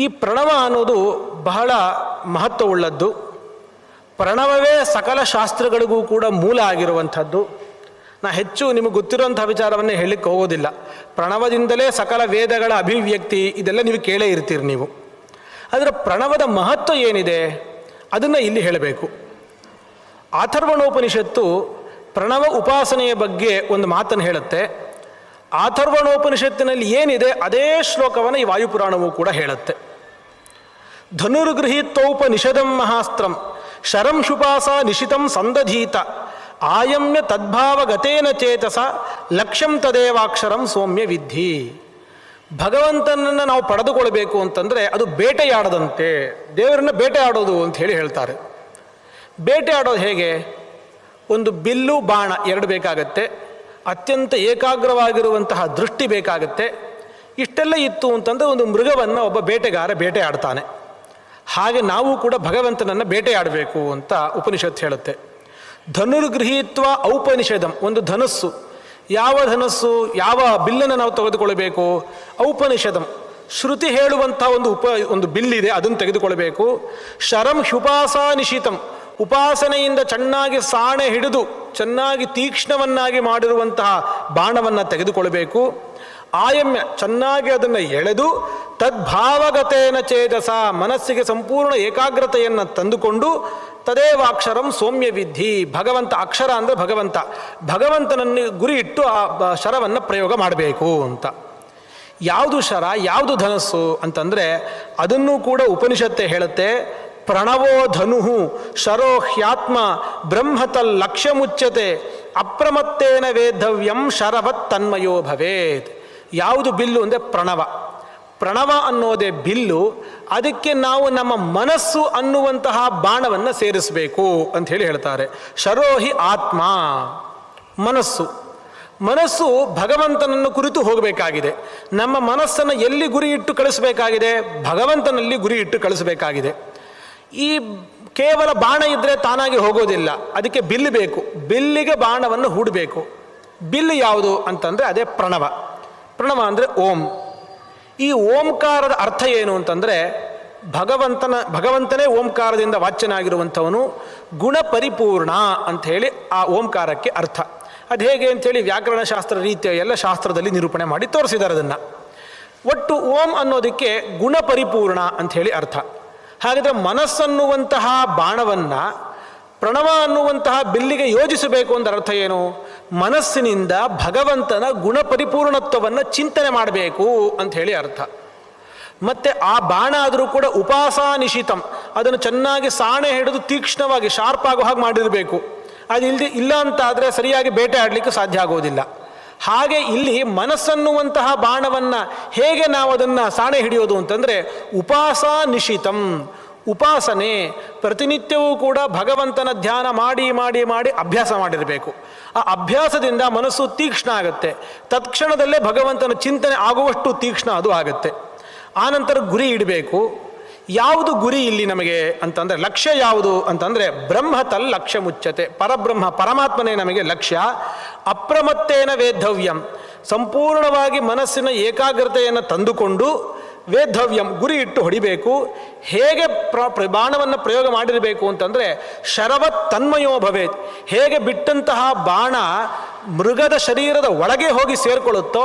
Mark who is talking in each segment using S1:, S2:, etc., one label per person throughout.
S1: ಈ ಪ್ರಣವ ಅನ್ನೋದು ಬಹಳ ಮಹತ್ವವುಳ್ಳದ್ದು. ಪ್ರಣವವೇ ಸಕಲ ಶಾಸ್ತ್ರಗಳಿಗೂ ಕೂಡ ಮೂಲ ಆಗಿರುವಂಥದ್ದು. ಹೆಚ್ಚು ನಿಮಗೆ ಗೊತ್ತಿರುವಂಥ ವಿಚಾರವನ್ನೇ ಹೇಳಲಿಕ್ಕೆ ಹೋಗೋದಿಲ್ಲ. ಪ್ರಣವದಿಂದಲೇ ಸಕಲ ವೇದಗಳ ಅಭಿವ್ಯಕ್ತಿ, ಇದೆಲ್ಲ ನೀವು ಕೇಳೇ ಇರ್ತೀರಿ ನೀವು. ಆದರೆ ಪ್ರಣವದ ಮಹತ್ವ ಏನಿದೆ ಅದನ್ನು ಇಲ್ಲಿ ಹೇಳಬೇಕು. ಅಥರ್ವಣೋಪನಿಷತ್ತು ಪ್ರಣವ ಉಪಾಸನೆಯ ಬಗ್ಗೆ ಒಂದು ಮಾತನ್ನು ಹೇಳುತ್ತೆ. ಅಥರ್ವಣೋಪನಿಷತ್ತಿನಲ್ಲಿ ಏನಿದೆ ಅದೇ ಶ್ಲೋಕವನ್ನು ಈ ವಾಯುಪುರಾಣವೂ ಕೂಡ ಹೇಳುತ್ತೆ. ಧನುರ್ಗೃಹೀತೌಪನಿಷದಂ ಮಹಾಸ್ತ್ರಂ ಶರಂ ಶುಪಾಸ ನಿಶಿತಂ ಸಂದಧೀತ ಆಯಮ್ಯ ತದ್ಭಾವಗತೇನ ಚೇತಸ ಲಕ್ಷ್ಯಂ ತದೇವಾಕ್ಷರಂ ಸೌಮ್ಯ ವಿದ್ಧಿ. ಭಗವಂತನನ್ನು ನಾವು ಪಡೆದುಕೊಳ್ಬೇಕು ಅಂತಂದರೆ ಅದು ಬೇಟೆಯಾಡದಂತೆ, ದೇವರನ್ನು ಬೇಟೆಯಾಡೋದು ಅಂತ ಹೇಳ್ತಾರೆ. ಬೇಟೆಯಾಡೋದು ಹೇಗೆ? ಒಂದು ಬಿಲ್ಲು ಬಾಣ ಎರಡು ಬೇಕಾಗತ್ತೆ, ಅತ್ಯಂತ ಏಕಾಗ್ರವಾಗಿರುವಂತಹ ದೃಷ್ಟಿ ಬೇಕಾಗತ್ತೆ. ಇಷ್ಟೆಲ್ಲ ಇತ್ತು ಅಂತಂದರೆ ಒಂದು ಮೃಗವನ್ನು ಒಬ್ಬ ಬೇಟೆಗಾರ ಬೇಟೆಯಾಡ್ತಾನೆ. ಹಾಗೆ ನಾವು ಕೂಡ ಭಗವಂತನನ್ನು ಬೇಟೆಯಾಡಬೇಕು ಅಂತ ಉಪನಿಷತ್ತು ಹೇಳುತ್ತೆ. ಧನುರ್ಗೃಹೀತ್ವ ಔಪನಿಷದಂ, ಒಂದು ಧನಸ್ಸು. ಯಾವ ಧನಸ್ಸು, ಯಾವ ಬಿಲ್ಲನ್ನು ನಾವು ತೆಗೆದುಕೊಳ್ಬೇಕು? ಔಪನಿಷದಂ, ಶ್ರುತಿ ಹೇಳುವಂಥ ಒಂದು ಬಿಲ್ಲಿದೆ, ಅದನ್ನು ತೆಗೆದುಕೊಳ್ಬೇಕು. ಶರಂ ಶುಪಾಸ ನಿಶಿತಂ, ಉಪಾಸನೆಯಿಂದ ಚೆನ್ನಾಗಿ ಸಾಣೆ ಹಿಡಿದು ಚೆನ್ನಾಗಿ ತೀಕ್ಷ್ಣವನ್ನಾಗಿ ಮಾಡಿರುವಂತಹ ಬಾಣವನ್ನು ತೆಗೆದುಕೊಳ್ಬೇಕು. ಆಯಮ್ಯ, ಚೆನ್ನಾಗಿ ಅದನ್ನು ಎಳೆದು ತದ್ಭಾವಗತೇನ ಚೇತಸ, ಮನಸ್ಸಿಗೆ ಸಂಪೂರ್ಣ ಏಕಾಗ್ರತೆಯನ್ನು ತಂದುಕೊಂಡು ತದೇವಾಕ್ಷರಂ ಸೌಮ್ಯ ವಿದ್ಧಿ. ಭಗವಂತ, ಅಕ್ಷರ ಅಂದರೆ ಭಗವಂತ, ಭಗವಂತನನ್ನು ಗುರಿ ಇಟ್ಟು ಆ ಶರವನ್ನು ಪ್ರಯೋಗ ಮಾಡಬೇಕು ಅಂತ. ಯಾವುದು ಶರ, ಯಾವುದು ಧನಸ್ಸು ಅಂತಂದರೆ ಅದನ್ನು ಕೂಡ ಉಪನಿಷತ್ತೇ ಹೇಳುತ್ತೆ. ಪ್ರಣವೋ ಧನುಹು ಶರೋ ಹ್ಯಾತ್ಮ ಬ್ರಹ್ಮತಲ್ ಲಕ್ಷ್ಯ ಮುಚ್ಚತೆ ಅಪ್ರಮತ್ತೇನ ವೇದ್ಧವ್ಯಂ ಶರವತ್ ತನ್ಮಯೋ ಭವೇತ್. ಯಾವುದು ಬಿಲ್ಲು ಅಂದರೆ ಪ್ರಣವ. ಪ್ರಣವ ಅನ್ನೋದೇ ಬಿಲ್ಲು. ಅದಕ್ಕೆ ನಾವು ನಮ್ಮ ಮನಸ್ಸು ಅನ್ನುವಂತಹ ಬಾಣವನ್ನು ಸೇರಿಸಬೇಕು ಅಂಥೇಳಿ ಹೇಳ್ತಾರೆ. ಶರೋಹಿ ಆತ್ಮ, ಮನಸ್ಸು. ಮನಸ್ಸು ಭಗವಂತನನ್ನು ಕುರಿತು ಹೋಗಬೇಕಾಗಿದೆ. ನಮ್ಮ ಮನಸ್ಸನ್ನು ಎಲ್ಲಿ ಗುರಿ ಇಟ್ಟು ಕಳಿಸಬೇಕಾಗಿದೆ? ಭಗವಂತನಲ್ಲಿ ಗುರಿ ಇಟ್ಟು ಕಳಿಸಬೇಕಾಗಿದೆ. ಈ ಕೇವಲ ಬಾಣ ಇದ್ದರೆ ತಾನಾಗಿ ಹೋಗೋದಿಲ್ಲ, ಅದಕ್ಕೆ ಬಿಲ್ಲು ಬೇಕು. ಬಿಲ್ಲಿಗೆ ಬಾಣವನ್ನು ಹೂಡಬೇಕು. ಬಿಲ್ಲು ಯಾವುದು ಅಂತಂದರೆ ಅದೇ ಪ್ರಣವ. ಪ್ರಣವ ಅಂದರೆ ಓಂ. ಈ ಓಂಕಾರದ ಅರ್ಥ ಏನು ಅಂತಂದರೆ ಭಗವಂತನೇ ಓಂಕಾರದಿಂದ ವಾಚ್ಯನಾಗಿರುವಂಥವನು, ಗುಣ ಪರಿಪೂರ್ಣ ಅಂಥೇಳಿ ಆ ಓಂಕಾರಕ್ಕೆ ಅರ್ಥ. ಅದು ಹೇಗೆ ಅಂಥೇಳಿ ವ್ಯಾಕರಣಶಾಸ್ತ್ರ ರೀತಿಯ ಎಲ್ಲ ಶಾಸ್ತ್ರದಲ್ಲಿ ನಿರೂಪಣೆ ಮಾಡಿ ತೋರಿಸಿದ್ದಾರೆ ಅದನ್ನು. ಒಟ್ಟು ಓಂ ಅನ್ನೋದಕ್ಕೆ ಗುಣ ಪರಿಪೂರ್ಣ ಅಂಥೇಳಿ ಅರ್ಥ. ಹಾಗಾದರೆ ಮನಸ್ಸನ್ನುವಂತಹ ಬಾಣವನ್ನು ಪ್ರಣವ ಅನ್ನುವಂತಹ ಬಿಲ್ಲಿಗೆ ಯೋಜಿಸಬೇಕು ಅಂತ ಅರ್ಥ ಏನು? ಮನಸ್ಸಿನಿಂದ ಭಗವಂತನ ಗುಣ ಪರಿಪೂರ್ಣತ್ವವನ್ನು ಚಿಂತನೆ ಮಾಡಬೇಕು ಅಂಥೇಳಿ ಅರ್ಥ. ಮತ್ತು ಆ ಬಾಣ ಆದರೂ ಕೂಡ ಉಪಾಸಾನಿಶಿತಂ, ಅದನ್ನು ಚೆನ್ನಾಗಿ ಸಾಣೆ ಹಿಡಿದು ತೀಕ್ಷ್ಣವಾಗಿ ಶಾರ್ಪ್ ಆಗೋ ಹಾಗೆ ಮಾಡಿರಬೇಕು. ಅದು ಇಲ್ಲ ಅಂತ ಆದರೆ ಸರಿಯಾಗಿ ಬೇಟೆ ಆಡಲಿಕ್ಕೆ ಸಾಧ್ಯ ಆಗೋದಿಲ್ಲ. ಹಾಗೆ ಇಲ್ಲಿ ಮನಸ್ಸನ್ನುವಂತಹ ಬಾಣವನ್ನು ಹೇಗೆ ನಾವು ಅದನ್ನು ಸಾಣೆ ಹಿಡಿಯೋದು ಅಂತಂದರೆ ಉಪಾಸಾನಿಶಿತಂ, ಉಪಾಸನೆ. ಪ್ರತಿನಿತ್ಯವೂ ಕೂಡ ಭಗವಂತನ ಧ್ಯಾನ ಮಾಡಿ ಮಾಡಿ ಮಾಡಿ ಅಭ್ಯಾಸ ಮಾಡಿರಬೇಕು. ಆ ಅಭ್ಯಾಸದಿಂದ ಮನಸ್ಸು ತೀಕ್ಷ್ಣ ಆಗುತ್ತೆ. ತತ್ಕ್ಷಣದಲ್ಲೇ ಭಗವಂತನ ಚಿಂತನೆ ಆಗುವಷ್ಟು ತೀಕ್ಷ್ಣ ಅದು ಆಗುತ್ತೆ. ಆನಂತರ ಗುರಿ ಇಡಬೇಕು. ಯಾವುದು ಗುರಿ ಇಲ್ಲಿ ನಮಗೆ ಅಂತಂದರೆ ಲಕ್ಷ್ಯ ಯಾವುದು ಅಂತಂದರೆ ಬ್ರಹ್ಮತಲ್ ಲಕ್ಷ್ಯ ಮುಚ್ಚತೆ, ಪರಬ್ರಹ್ಮ ಪರಮಾತ್ಮನೇ ನಮಗೆ ಲಕ್ಷ್ಯ. ಅಪ್ರಮತ್ತೇನ ವೇದ್ಧವ್ಯಂ, ಸಂಪೂರ್ಣವಾಗಿ ಮನಸ್ಸಿನ ಏಕಾಗ್ರತೆಯನ್ನು ತಂದುಕೊಂಡು ವೇದ್ಧವ್ಯಂ, ಗುರಿ ಇಟ್ಟು ಹೊಡಿಬೇಕು. ಹೇಗೆ ಬಾಣವನ್ನು ಪ್ರಯೋಗ ಮಾಡಿರಬೇಕು ಅಂತಂದರೆ ಶರವತ್ ತನ್ಮಯೋ ಭವೇತ್, ಹೇಗೆ ಬಿಟ್ಟಂತಹ ಬಾಣ ಮೃಗದ ಶರೀರದ ಒಳಗೆ ಹೋಗಿ ಸೇರಿಕೊಳ್ಳುತ್ತೋ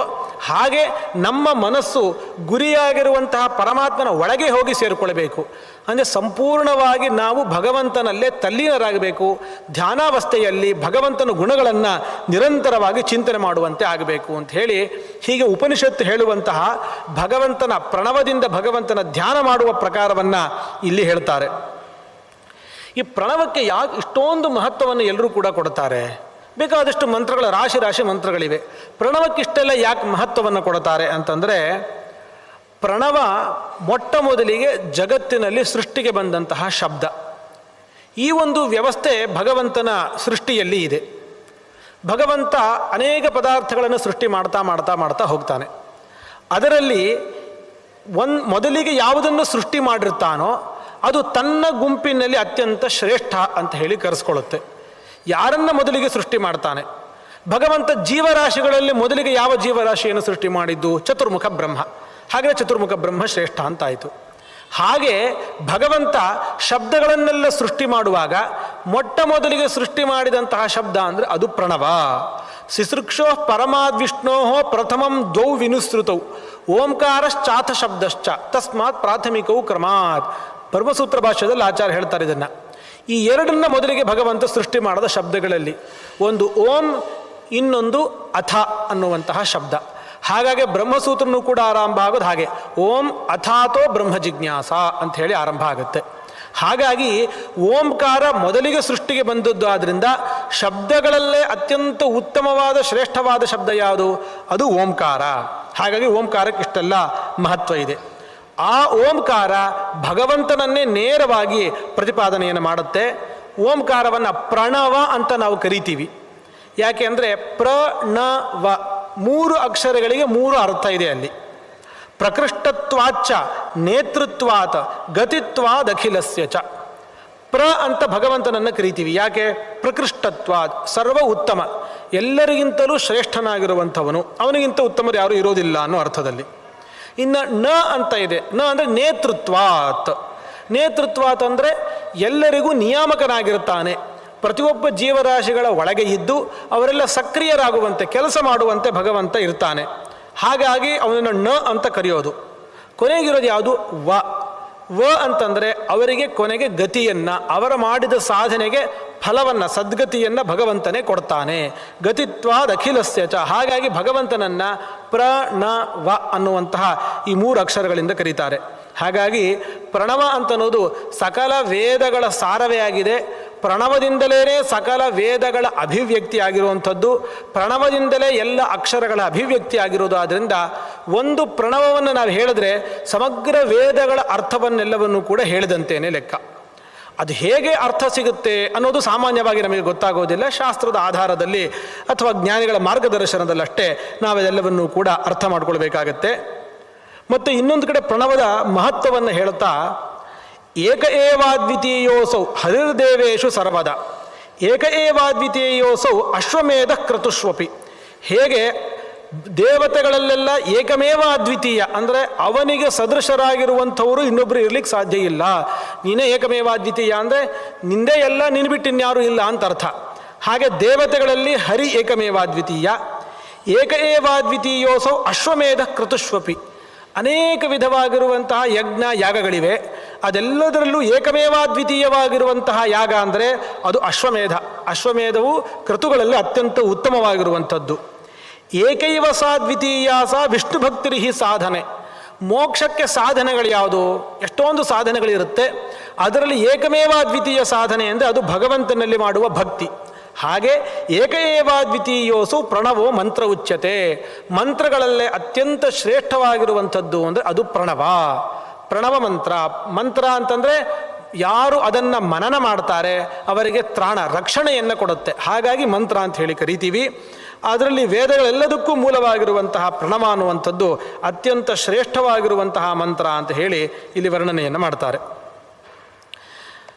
S1: ಹಾಗೆ ನಮ್ಮ ಮನಸ್ಸು ಗುರಿಯಾಗಿರುವಂತಹ ಪರಮಾತ್ಮನ ಒಳಗೆ ಹೋಗಿ ಸೇರಿಕೊಳ್ಳಬೇಕು. ಅಂದರೆ ಸಂಪೂರ್ಣವಾಗಿ ನಾವು ಭಗವಂತನಲ್ಲೇ ತಲ್ಲೀನರಾಗಬೇಕು. ಧ್ಯಾನಾವಸ್ಥೆಯಲ್ಲಿ ಭಗವಂತನ ಗುಣಗಳನ್ನು ನಿರಂತರವಾಗಿ ಚಿಂತನೆ ಮಾಡುವಂತೆ ಆಗಬೇಕು ಅಂತ ಹೇಳಿ ಹೀಗೆ ಉಪನಿಷತ್ತು ಹೇಳುವಂತಹ ಭಗವಂತನ ಪ್ರಣವದಿಂದ ಭಗವಂತನ ಧ್ಯಾನ ಮಾಡುವ ಪ್ರಕಾರವನ್ನು ಇಲ್ಲಿ ಹೇಳ್ತಾರೆ. ಈ ಪ್ರಣವಕ್ಕೆ ಯಾಕೆ ಇಷ್ಟೊಂದು ಮಹತ್ವವನ್ನು ಎಲ್ಲರೂ ಕೂಡ ಕೊಡ್ತಾರೆ? ಬೇಕಾದಷ್ಟು ಮಂತ್ರಗಳ ರಾಶಿ ರಾಶಿ ಮಂತ್ರಗಳಿವೆ. ಪ್ರಣವಕ್ಕಿಷ್ಟೆಲ್ಲ ಯಾಕೆ ಮಹತ್ವವನ್ನು ಕೊಡ್ತಾರೆ ಅಂತಂದರೆ ಪ್ರಣವ ಮೊಟ್ಟ ಮೊದಲಿಗೆ ಜಗತ್ತಿನಲ್ಲಿ ಸೃಷ್ಟಿಗೆ ಬಂದಂತಹ ಶಬ್ದ. ಈ ಒಂದು ವ್ಯವಸ್ಥೆ ಭಗವಂತನ ಸೃಷ್ಟಿಯಲ್ಲಿ ಇದೆ. ಭಗವಂತ ಅನೇಕ ಪದಾರ್ಥಗಳನ್ನು ಸೃಷ್ಟಿ ಮಾಡ್ತಾ ಮಾಡ್ತಾ ಮಾಡ್ತಾ ಹೋಗ್ತಾನೆ. ಅದರಲ್ಲಿ ಮೊದಲಿಗೆ ಯಾವುದನ್ನು ಸೃಷ್ಟಿ ಮಾಡಿರ್ತಾನೋ ಅದು ತನ್ನ ಗುಂಪಿನಲ್ಲಿ ಅತ್ಯಂತ ಶ್ರೇಷ್ಠ ಅಂತ ಹೇಳಿ ಕರೆಸ್ಕೊಳ್ಳುತ್ತೆ. ಯಾರನ್ನು ಮೊದಲಿಗೆ ಸೃಷ್ಟಿ ಮಾಡ್ತಾನೆ? ಭಗವಂತ ಜೀವರಾಶಿಗಳಲ್ಲಿ ಮೊದಲಿಗೆ ಯಾವ ಜೀವರಾಶಿಯನ್ನು ಸೃಷ್ಟಿ ಮಾಡಿದ್ದು? ಚತುರ್ಮುಖ ಬ್ರಹ್ಮ. ಹಾಗೆ ಚತುರ್ಮುಖ ಬ್ರಹ್ಮ ಶ್ರೇಷ್ಠ ಅಂತಾಯಿತು. ಹಾಗೆ ಭಗವಂತ ಶಬ್ದಗಳನ್ನೆಲ್ಲ ಸೃಷ್ಟಿ ಮಾಡುವಾಗ ಮೊಟ್ಟ ಮೊದಲಿಗೆ ಸೃಷ್ಟಿ ಮಾಡಿದಂತಹ ಶಬ್ದ ಅಂದರೆ ಅದು ಪ್ರಣವ. ಸಿಸೃಕ್ಷೋ ಪರಮಾದ್ವಿಷ್ಣೋ ಪ್ರಥಮಂ ದ್ವೌ ವಿನುಸೃತೌ ಓಂಕಾರಶ್ಚಾಥ ಶಬ್ದಶ್ಚ ತಸ್ಮಾತ್ ಪ್ರಾಥಮಿಕವು ಕ್ರಮಾತ್. ಬ್ರಹ್ಮಸೂತ್ರ ಭಾಷ್ಯದಲ್ಲಿ ಆಚಾರ್ಯ ಹೇಳ್ತಾರೆ ಇದನ್ನು. ಈ ಎರಡನ್ನ ಮೊದಲಿಗೆ ಭಗವಂತ ಸೃಷ್ಟಿ ಮಾಡಿದ ಶಬ್ದಗಳಲ್ಲಿ ಒಂದು ಓಂ, ಇನ್ನೊಂದು ಅಥ ಅನ್ನುವಂತಹ ಶಬ್ದ. ಹಾಗಾಗಿ ಬ್ರಹ್ಮಸೂತ್ರನೂ ಕೂಡ ಆರಂಭ ಆಗೋದು ಹಾಗೆ, ಓಂ ಅಥಾತೋ ಬ್ರಹ್ಮ ಜಿಜ್ಞಾಸ ಅಂತ ಹೇಳಿ ಆರಂಭ ಆಗುತ್ತೆ. ಹಾಗಾಗಿ ಓಂಕಾರ ಮೊದಲಿಗೆ ಸೃಷ್ಟಿಗೆ ಬಂದದ್ದು. ಆದ್ದರಿಂದ ಶಬ್ದಗಳಲ್ಲೇ ಅತ್ಯಂತ ಉತ್ತಮವಾದ ಶ್ರೇಷ್ಠವಾದ ಶಬ್ದ ಯಾವುದು? ಅದು ಓಂಕಾರ. ಹಾಗಾಗಿ ಓಂಕಾರಕ್ಕೆ ಇಷ್ಟೆಲ್ಲ ಮಹತ್ವ ಇದೆ. ಆ ಓಂಕಾರ ಭಗವಂತನನ್ನೇ ನೇರವಾಗಿ ಪ್ರತಿಪಾದನೆಯನ್ನು ಮಾಡುತ್ತೆ. ಓಂಕಾರವನ್ನು ಪ್ರಣವ ಅಂತ ನಾವು ಕರಿತೀವಿ. ಯಾಕೆ ಅಂದರೆ ಪ್ರಣವ 3 ಅಕ್ಷರಗಳಿಗೆ 3 ಅರ್ಥ ಇದೆ ಅಲ್ಲಿ. ಪ್ರಕೃಷ್ಟತ್ವಾಚ್ಚ ನೇತೃತ್ವಾತ್ ಗತಿತ್ವಾದಖಿಲಸ್ಯ ಚ. ಪ್ರ ಅಂತ ಭಗವಂತನನ್ನು ಕರಿತೀವಿ. ಯಾಕೆ? ಪ್ರಕೃಷ್ಟತ್ವಾತ್ ಸರ್ವ ಉತ್ತಮ, ಎಲ್ಲರಿಗಿಂತಲೂ ಶ್ರೇಷ್ಠನಾಗಿರುವಂಥವನು, ಅವನಿಗಿಂತ ಉತ್ತಮರು ಯಾರೂ ಇರೋದಿಲ್ಲ ಅನ್ನೋ ಅರ್ಥದಲ್ಲಿ. ಇನ್ನು ನ ಅಂತ ಇದೆ. ನ ಅಂದರೆ ನೇತೃತ್ವಾತ್. ನೇತೃತ್ವಾತ್ ಅಂದರೆ ಎಲ್ಲರಿಗೂ ನಿಯಾಮಕನಾಗಿರುತ್ತಾನೆ. ಪ್ರತಿಯೊಬ್ಬ ಜೀವರಾಶಿಗಳ ಒಳಗೆ ಇದ್ದು ಅವರೆಲ್ಲ ಸಕ್ರಿಯರಾಗುವಂತೆ ಕೆಲಸ ಮಾಡುವಂತೆ ಭಗವಂತ ಇರ್ತಾನೆ. ಹಾಗಾಗಿ ಅವನನ್ನು ನ ಅಂತ ಕರೆಯೋದು. ಕೊನೆಗಿರೋದು ಯಾವುದು? ವ. ವ ಅಂತಂದರೆ ಅವರಿಗೆ ಕೊನೆಗೆ ಗತಿಯನ್ನು, ಅವರ ಮಾಡಿದ ಸಾಧನೆಗೆ ಫಲವನ್ನು, ಸದ್ಗತಿಯನ್ನು ಭಗವಂತನೇ ಕೊಡ್ತಾನೆ. ಗತಿತ್ವಾದ ಅಖಿಲಸ್ಯ ಚ. ಹಾಗಾಗಿ ಭಗವಂತನನ್ನು ಪ್ರಣವ ಅನ್ನುವಂತಹ ಈ 3 ಅಕ್ಷರಗಳಿಂದ ಕರೀತಾರೆ. ಹಾಗಾಗಿ ಪ್ರಣವ ಅಂತನ್ನೋದು ಸಕಲ ವೇದಗಳ ಸಾರವೇ ಆಗಿದೆ. ಪ್ರಣವದಿಂದಲೇ ಸಕಲ ವೇದಗಳ ಅಭಿವ್ಯಕ್ತಿ ಆಗಿರುವಂಥದ್ದು, ಪ್ರಣವದಿಂದಲೇ ಎಲ್ಲ ಅಕ್ಷರಗಳ ಅಭಿವ್ಯಕ್ತಿ ಆಗಿರೋದು. ಆದ್ದರಿಂದ ಒಂದು ಪ್ರಣವವನ್ನು ನಾವು ಹೇಳಿದ್ರೆ ಸಮಗ್ರ ವೇದಗಳ ಅರ್ಥವನ್ನೆಲ್ಲವನ್ನು ಕೂಡ ಹೇಳಿದಂತೇನೆ ಲೆಕ್ಕ. ಅದು ಹೇಗೆ ಅರ್ಥ ಸಿಗುತ್ತೆ ಅನ್ನೋದು ಸಾಮಾನ್ಯವಾಗಿ ನಮಗೆ ಗೊತ್ತಾಗೋದಿಲ್ಲ. ಶಾಸ್ತ್ರದ ಆಧಾರದಲ್ಲಿ ಅಥವಾ ಜ್ಞಾನಿಗಳ ಮಾರ್ಗದರ್ಶನದಲ್ಲಷ್ಟೇ ನಾವೆಲ್ಲವನ್ನೂ ಕೂಡ ಅರ್ಥ ಮಾಡಿಕೊಳ್ಬೇಕಾಗತ್ತೆ. ಮತ್ತು ಇನ್ನೊಂದು ಕಡೆ ಪ್ರಣವದ ಮಹತ್ವವನ್ನು ಹೇಳ್ತಾ, ಏಕ ಏವಾದ್ವಿತೀಯೋಸೌ ಹರಿರ್ದೇವೇಶು ಸರ್ವದ, ಏಕ ಏವಾದ್ವಿತೀಯೋಸೌ ಅಶ್ವಮೇಧ ಕ್ರತುಷ್ವಪಿ. ಹೇಗೆ ದೇವತೆಗಳಲ್ಲೆಲ್ಲ ಏಕಮೇವ ಅದ್ವಿತೀಯ ಅಂದರೆ ಅವನಿಗೆ ಸದೃಶರಾಗಿರುವಂಥವರು ಇನ್ನೊಬ್ಬರು ಇರ್ಲಿಕ್ಕೆ ಸಾಧ್ಯ ಇಲ್ಲ. ನೀನೇ ಏಕಮೇವಾದ್ವಿತೀಯ ಅಂದರೆ ನಿಂದೇ ಎಲ್ಲ, ನಿನ್ನ ಬಿಟ್ಟು ಇನ್ಯಾರೂ ಇಲ್ಲ ಅಂತ ಅರ್ಥ. ಹಾಗೆ ದೇವತೆಗಳಲ್ಲಿ ಹರಿ ಏಕಮೇವಾದ್ವಿತೀಯ. ಏಕ ಏವಾದ್ವಿತೀಯೋಸೌ ಅಶ್ವಮೇಧ ಕ್ರತುಷ್ವಪಿ. ಅನೇಕ ವಿಧವಾಗಿರುವಂತಹ ಯಜ್ಞ ಯಾಗಗಳಿವೆ. ಅದೆಲ್ಲದರಲ್ಲೂ ಏಕಮೇವಾದ್ವಿತೀಯವಾಗಿರುವಂತಹ ಯಾಗ ಅಂದರೆ ಅದು ಅಶ್ವಮೇಧ. ಅಶ್ವಮೇಧವು ಕ್ರತುಗಳಲ್ಲಿ ಅತ್ಯಂತ ಉತ್ತಮವಾಗಿರುವಂಥದ್ದು. ಏಕೈವ ಸಾದ್ವಿತೀಯ ಸಾ ವಿಷ್ಣು ಭಕ್ತಿರಿಹಿ ಸಾಧನೆ. ಮೋಕ್ಷಕ್ಕೆ ಸಾಧನೆಗಳು ಯಾವುದು? ಎಷ್ಟೊಂದು ಸಾಧನೆಗಳಿರುತ್ತೆ. ಅದರಲ್ಲಿ ಏಕಮೇವಾದ್ವಿತೀಯ ಸಾಧನೆ ಅಂದರೆ ಅದು ಭಗವಂತನಲ್ಲಿ ಮಾಡುವ ಭಕ್ತಿ. ಹಾಗೆ ಏಕ ಏವಾದ್ವಿತೀಯೋಸು ಪ್ರಣವೋ ಮಂತ್ರ ಉಚ್ಯತೆ. ಮಂತ್ರಗಳಲ್ಲೇ ಅತ್ಯಂತ ಶ್ರೇಷ್ಠವಾಗಿರುವಂಥದ್ದು ಅಂದರೆ ಅದು ಪ್ರಣವ. ಪ್ರಣವ ಮಂತ್ರ. ಮಂತ್ರ ಅಂತಂದರೆ ಯಾರು ಅದನ್ನು ಮನನ ಮಾಡ್ತಾರೆ ಅವರಿಗೆ ತ್ರಾಣ, ರಕ್ಷಣೆಯನ್ನು ಕೊಡುತ್ತೆ. ಹಾಗಾಗಿ ಮಂತ್ರ ಅಂತ ಹೇಳಿ ಕರಿತೀವಿ. ಅದರಲ್ಲಿ ವೇದಗಳೆಲ್ಲದಕ್ಕೂ ಮೂಲವಾಗಿರುವಂತಹ ಪ್ರಣವ ಅನ್ನುವಂಥದ್ದು ಅತ್ಯಂತ ಶ್ರೇಷ್ಠವಾಗಿರುವಂತಹ ಮಂತ್ರ ಅಂತ ಹೇಳಿ ಇಲ್ಲಿ ವರ್ಣನೆಯನ್ನು ಮಾಡ್ತಾರೆ.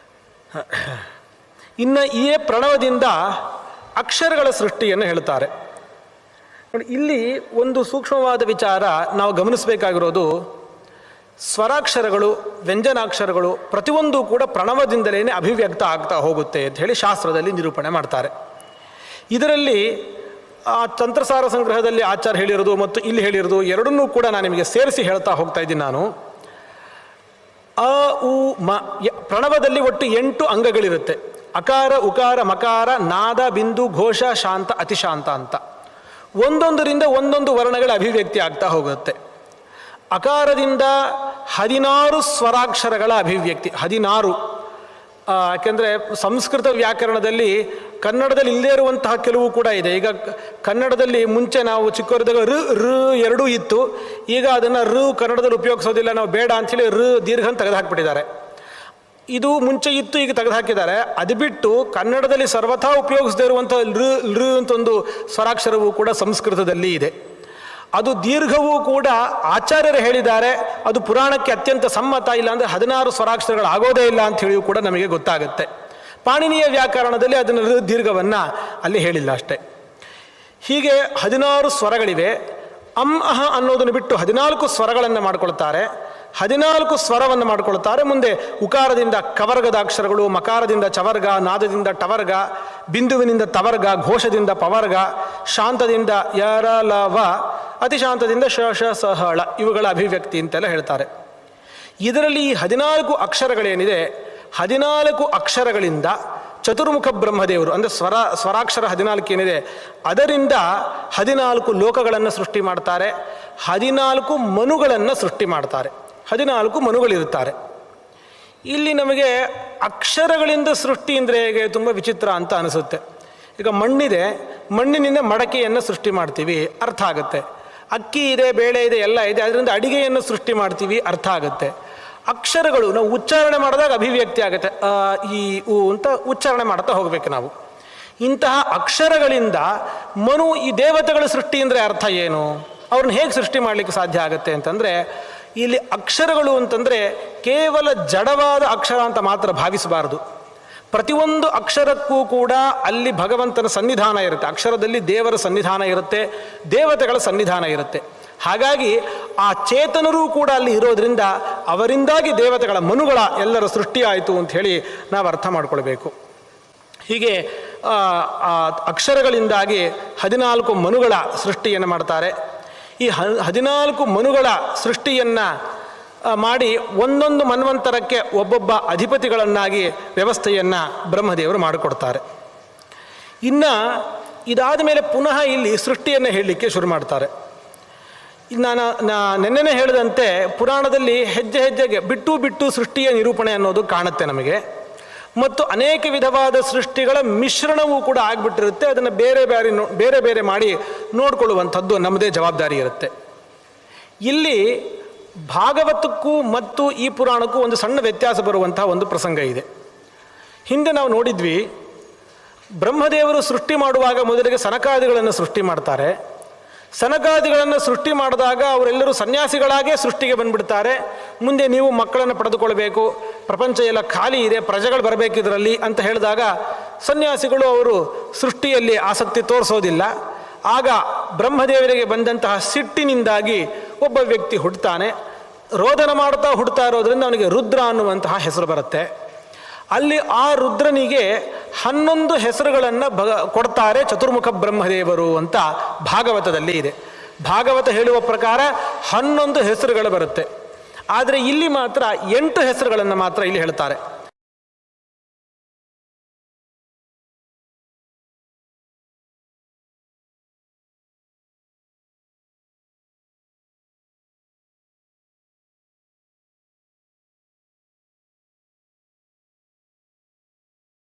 S1: ಇನ್ನು ಈ ಪ್ರಣವದಿಂದ ಅಕ್ಷರಗಳ ಸೃಷ್ಟಿಯನ್ನು ಹೇಳ್ತಾರೆ. ನೋಡಿ, ಇಲ್ಲಿ ಒಂದು ಸೂಕ್ಷ್ಮವಾದ ವಿಚಾರ ನಾವು ಗಮನಿಸಬೇಕಾಗಿರೋದು, ಸ್ವರಾಕ್ಷರಗಳು, ವ್ಯಂಜನಾಕ್ಷರಗಳು ಪ್ರತಿಯೊಂದು ಕೂಡ ಪ್ರಣವದಿಂದಲೇ ಅಭಿವ್ಯಕ್ತ ಆಗ್ತಾ ಹೋಗುತ್ತೆ ಅಂತ ಹೇಳಿ ಶಾಸ್ತ್ರದಲ್ಲಿ ನಿರೂಪಣೆ ಮಾಡ್ತಾರೆ. ಇದರಲ್ಲಿ ಆ ತಂತ್ರಸಾರ ಸಂಗ್ರಹದಲ್ಲಿ ಆಚಾರ್ಯ ಹೇಳಿರೋದು ಮತ್ತು ಇಲ್ಲಿ ಹೇಳಿರೋದು ಎರಡನ್ನೂ ಕೂಡ ನಾನು ನಿಮಗೆ ಸೇರಿಸಿ ಹೇಳ್ತಾ ಹೋಗ್ತಾ ಇದ್ದೀನಿ. ನಾನು ಅ ಉ ಮ ಪ್ರಣವದಲ್ಲಿ ಒಟ್ಟು 8 ಅಂಗಗಳಿರುತ್ತೆ. ಅಕಾರ, ಉಕಾರ, ಮಕಾರ, ನಾದ, ಬಿಂದು, ಘೋಷ, ಶಾಂತ, ಅತಿಶಾಂತ ಅಂತ ಒಂದೊಂದರಿಂದ ಒಂದೊಂದು ವರ್ಣಗಳ ಅಭಿವ್ಯಕ್ತಿ ಆಗ್ತಾ ಹೋಗುತ್ತೆ. ಅಕಾರದಿಂದ 16 ಸ್ವರಾಕ್ಷರಗಳ ಅಭಿವ್ಯಕ್ತಿ. 16. ಯಾಕೆಂದರೆ ಸಂಸ್ಕೃತ ವ್ಯಾಕರಣದಲ್ಲಿ ಕನ್ನಡದಲ್ಲಿ ಇಲ್ಲದೇ ಇರುವಂತಹ ಕೆಲವು ಕೂಡ ಇದೆ. ಈಗ ಕನ್ನಡದಲ್ಲಿ ಮುಂಚೆ ನಾವು ಚಿಕ್ಕವರಿದ್ದಾಗ ಋ ಎರಡೂ ಇತ್ತು. ಈಗ ಅದನ್ನು ಕನ್ನಡದಲ್ಲಿ ಉಪಯೋಗಿಸೋದಿಲ್ಲ, ನಾವು ಬೇಡ ಅಂಥೇಳಿ ದೀರ್ಘ ತೆಗೆದುಹಾಕ್ಬಿಟ್ಟಿದ್ದಾರೆ. ಇದು ಮುಂಚೆ ಇತ್ತು, ಈಗ ತೆಗೆದುಹಾಕಿದ್ದಾರೆ. ಅದು ಬಿಟ್ಟು ಕನ್ನಡದಲ್ಲಿ ಸರ್ವಥಾ ಉಪಯೋಗಿಸದೇ ಇರುವಂಥ ಋ ಅಂತೊಂದು ಸ್ವರಾಕ್ಷರವೂ ಕೂಡ ಸಂಸ್ಕೃತದಲ್ಲಿ ಇದೆ. ಅದು ದೀರ್ಘವೂ ಕೂಡ ಆಚಾರ್ಯರು ಹೇಳಿದ್ದಾರೆ, ಅದು ಪುರಾಣಕ್ಕೆ ಅತ್ಯಂತ ಸಮ್ಮತ. ಇಲ್ಲ ಅಂದರೆ 16 ಸ್ವರಾಕ್ಷರಗಳು ಆಗೋದೇ ಇಲ್ಲ ಅಂತ ಹೇಳಿಯೂ ಕೂಡ ನಮಗೆ ಗೊತ್ತಾಗುತ್ತೆ. ಪಾಣಿನಿಯ ವ್ಯಾಕರಣದಲ್ಲಿ ಅದನ್ನು ದೀರ್ಘವನ್ನು ಅಲ್ಲಿ ಹೇಳಿಲ್ಲ ಅಷ್ಟೇ. ಹೀಗೆ 16 ಸ್ವರಗಳಿವೆ. ಅಂ ಅಹ ಅನ್ನೋದನ್ನು ಬಿಟ್ಟು 14 ಸ್ವರಗಳನ್ನು ಮಾಡಿಕೊಳ್ತಾರೆ. 14 ಸ್ವರವನ್ನು ಮಾಡಿಕೊಳ್ತಾರೆ. ಮುಂದೆ ಉಕಾರದಿಂದ ಕವರ್ಗದ ಅಕ್ಷರಗಳು, ಮಕಾರದಿಂದ ಚವರ್ಗ, ನಾದದಿಂದ ಟವರ್ಗ, ಬಿಂದುವಿನಿಂದ ತವರ್ಗ, ಘೋಷದಿಂದ ಪವರ್ಗ, ಶಾಂತದಿಂದ ಯರಲವ, ಅತಿಶಾಂತದಿಂದ ಶ ಸಹಳ, ಇವುಗಳ ಅಭಿವ್ಯಕ್ತಿ ಅಂತೆಲ್ಲ ಹೇಳ್ತಾರೆ. ಇದರಲ್ಲಿ ಈ 14 ಅಕ್ಷರಗಳೇನಿದೆ, 14 ಅಕ್ಷರಗಳಿಂದ ಚತುರ್ಮುಖ ಬ್ರಹ್ಮದೇವರು ಅಂದರೆ ಸ್ವರಾಕ್ಷರ 14 ಏನಿದೆ ಅದರಿಂದ 14 ಲೋಕಗಳನ್ನು ಸೃಷ್ಟಿ ಮಾಡ್ತಾರೆ, 14 ಮನುಗಳನ್ನು ಸೃಷ್ಟಿ ಮಾಡ್ತಾರೆ, 14 ಮನುಗಳಿರುತ್ತಾರೆ. ಇಲ್ಲಿ ನಮಗೆ ಅಕ್ಷರಗಳಿಂದ ಸೃಷ್ಟಿ ಅಂದರೆ ಹೇಗೆ ತುಂಬ ವಿಚಿತ್ರ ಅಂತ ಅನಿಸುತ್ತೆ. ಈಗ ಮಣ್ಣಿದೆ, ಮಣ್ಣಿನಿಂದ ಮಡಕೆಯನ್ನು ಸೃಷ್ಟಿ ಮಾಡ್ತೀವಿ, ಅರ್ಥ ಆಗುತ್ತೆ. ಅಕ್ಕಿ ಇದೆ, ಬೇಳೆ ಇದೆ, ಎಲ್ಲ ಇದೆ, ಅದರಿಂದ ಅಡಿಗೆಯನ್ನು ಸೃಷ್ಟಿ ಮಾಡ್ತೀವಿ, ಅರ್ಥ ಆಗುತ್ತೆ. ಅಕ್ಷರಗಳು ನಾವು ಉಚ್ಚಾರಣೆ ಮಾಡಿದಾಗ ಅಭಿವ್ಯಕ್ತಿ ಆಗುತ್ತೆ, ಈ ಉ ಅಂತ ಉಚ್ಚಾರಣೆ ಮಾಡ್ತಾ ಹೋಗಬೇಕು ನಾವು. ಇಂತಹ ಅಕ್ಷರಗಳಿಂದ ಈ ದೇವತೆಗಳ ಸೃಷ್ಟಿ ಅಂದರೆ ಅರ್ಥ ಏನು, ಅವ್ರನ್ನ ಹೇಗೆ ಸೃಷ್ಟಿ ಮಾಡಲಿಕ್ಕೆ ಸಾಧ್ಯ ಆಗುತ್ತೆ ಅಂತಂದರೆ, ಇಲ್ಲಿ ಅಕ್ಷರಗಳು ಅಂತಂದರೆ ಕೇವಲ ಜಡವಾದ ಅಕ್ಷರ ಅಂತ ಮಾತ್ರ ಭಾವಿಸಬಾರದು. ಪ್ರತಿಯೊಂದು ಅಕ್ಷರಕ್ಕೂ ಕೂಡ ಅಲ್ಲಿ ಭಗವಂತನ ಸನ್ನಿಧಾನ ಇರುತ್ತೆ, ಅಕ್ಷರದಲ್ಲಿ ದೇವರ ಸನ್ನಿಧಾನ ಇರುತ್ತೆ, ದೇವತೆಗಳ ಸನ್ನಿಧಾನ ಇರುತ್ತೆ. ಹಾಗಾಗಿ ಆ ಚೇತನರೂ ಕೂಡ ಅಲ್ಲಿ ಇರೋದರಿಂದ ಅವರಿಂದಾಗಿ ದೇವತೆಗಳ ಮನುಗಳ ಎಲ್ಲರ ಸೃಷ್ಟಿಯಾಯಿತು ಅಂತ ಹೇಳಿ ನಾವು ಅರ್ಥ ಮಾಡ್ಕೊಳ್ಬೇಕು. ಹೀಗೆ ಆ ಅಕ್ಷರಗಳಿಂದಾಗಿ 14 ಮನುಗಳ ಸೃಷ್ಟಿಯನ್ನು ಮಾಡ್ತಾರೆ. ಈ 14 ಮನುಗಳ ಸೃಷ್ಟಿಯನ್ನು ಮಾಡಿ ಒಂದೊಂದು ಮನ್ವಂತರಕ್ಕೆ ಒಬ್ಬೊಬ್ಬ ಅಧಿಪತಿಗಳನ್ನಾಗಿ ವ್ಯವಸ್ಥೆಯನ್ನು ಬ್ರಹ್ಮದೇವರು ಮಾಡಿಕೊಡ್ತಾರೆ. ಇನ್ನು ಇದಾದ ಮೇಲೆ ಪುನಃ ಇಲ್ಲಿ ಸೃಷ್ಟಿಯನ್ನು ಹೇಳಲಿಕ್ಕೆ ಶುರು ಮಾಡ್ತಾರೆ. ನಾನು ನೆನ್ನೆನೇ ಹೇಳಿದಂತೆ ಪುರಾಣದಲ್ಲಿ ಹೆಜ್ಜೆ ಹೆಜ್ಜೆಗೆ ಬಿಟ್ಟು ಬಿಟ್ಟು ಸೃಷ್ಟಿಯ ನಿರೂಪಣೆ ಅನ್ನೋದು ಕಾಣುತ್ತೆ ನಮಗೆ. ಮತ್ತು ಅನೇಕ ವಿಧವಾದ ಸೃಷ್ಟಿಗಳ ಮಿಶ್ರಣವೂ ಕೂಡ ಆಗಿಬಿಟ್ಟಿರುತ್ತೆ. ಅದನ್ನು ಬೇರೆ ಬೇರೆ ಮಾಡಿ ನೋಡಿಕೊಳ್ಳುವಂಥದ್ದು ನಮ್ಮದೇ ಜವಾಬ್ದಾರಿ ಇರುತ್ತೆ. ಇಲ್ಲಿ ಭಾಗವತಕ್ಕೂ ಮತ್ತು ಈ ಪುರಾಣಕ್ಕೂ ಒಂದು ಸಣ್ಣ ವ್ಯತ್ಯಾಸ ಬರುವಂತಹ ಒಂದು ಪ್ರಸಂಗ ಇದೆ. ಹಿಂದೆ ನಾವು ನೋಡಿದ್ವಿ, ಬ್ರಹ್ಮದೇವರು ಸೃಷ್ಟಿ ಮಾಡುವಾಗ ಮೊದಲಿಗೆ ಸನಕಾದಿಗಳನ್ನು ಸೃಷ್ಟಿ ಮಾಡ್ತಾರೆ. ಸನಕಾದಿಗಳನ್ನು ಸೃಷ್ಟಿ ಮಾಡಿದಾಗ ಅವರೆಲ್ಲರೂ ಸನ್ಯಾಸಿಗಳಾಗೇ ಸೃಷ್ಟಿಗೆ ಬಂದುಬಿಡ್ತಾರೆ. ಮುಂದೆ ನೀವು ಮಕ್ಕಳನ್ನು ಪಡೆದುಕೊಳ್ಬೇಕು, ಪ್ರಪಂಚ ಎಲ್ಲ ಖಾಲಿ ಇದೆ, ಪ್ರಜೆಗಳು ಬರಬೇಕಿದ್ರಲ್ಲಿ ಅಂತ ಹೇಳಿದಾಗ ಸನ್ಯಾಸಿಗಳು ಅವರು ಸೃಷ್ಟಿಯಲ್ಲಿ ಆಸಕ್ತಿ ತೋರಿಸೋದಿಲ್ಲ. ಆಗ ಬ್ರಹ್ಮದೇವರಿಗೆ ಬಂದಂತಹ ಸಿಟ್ಟಿನಿಂದಾಗಿ ಒಬ್ಬ ವ್ಯಕ್ತಿ ಹುಡ್ತಾನೆ. ರೋದನ ಮಾಡ್ತಾ ಹುಡ್ತಾ ಇರೋದ್ರಿಂದ ಅವನಿಗೆ ರುದ್ರ ಅನ್ನುವಂತಹ ಹೆಸರು ಬರುತ್ತೆ. ಅಲ್ಲಿ ಆ ರುದ್ರನಿಗೆ 11 ಹೆಸರುಗಳನ್ನು ಕೊಡ್ತಾರೆ ಚತುರ್ಮುಖ ಬ್ರಹ್ಮದೇವರು ಅಂತ ಭಾಗವತದಲ್ಲಿ ಇದೆ. ಭಾಗವತ ಹೇಳುವ ಪ್ರಕಾರ 11 ಹೆಸರುಗಳು ಬರುತ್ತೆ. ಆದರೆ ಇಲ್ಲಿ ಮಾತ್ರ 8 ಹೆಸರುಗಳನ್ನು ಮಾತ್ರ ಇಲ್ಲಿ ಹೇಳ್ತಾರೆ.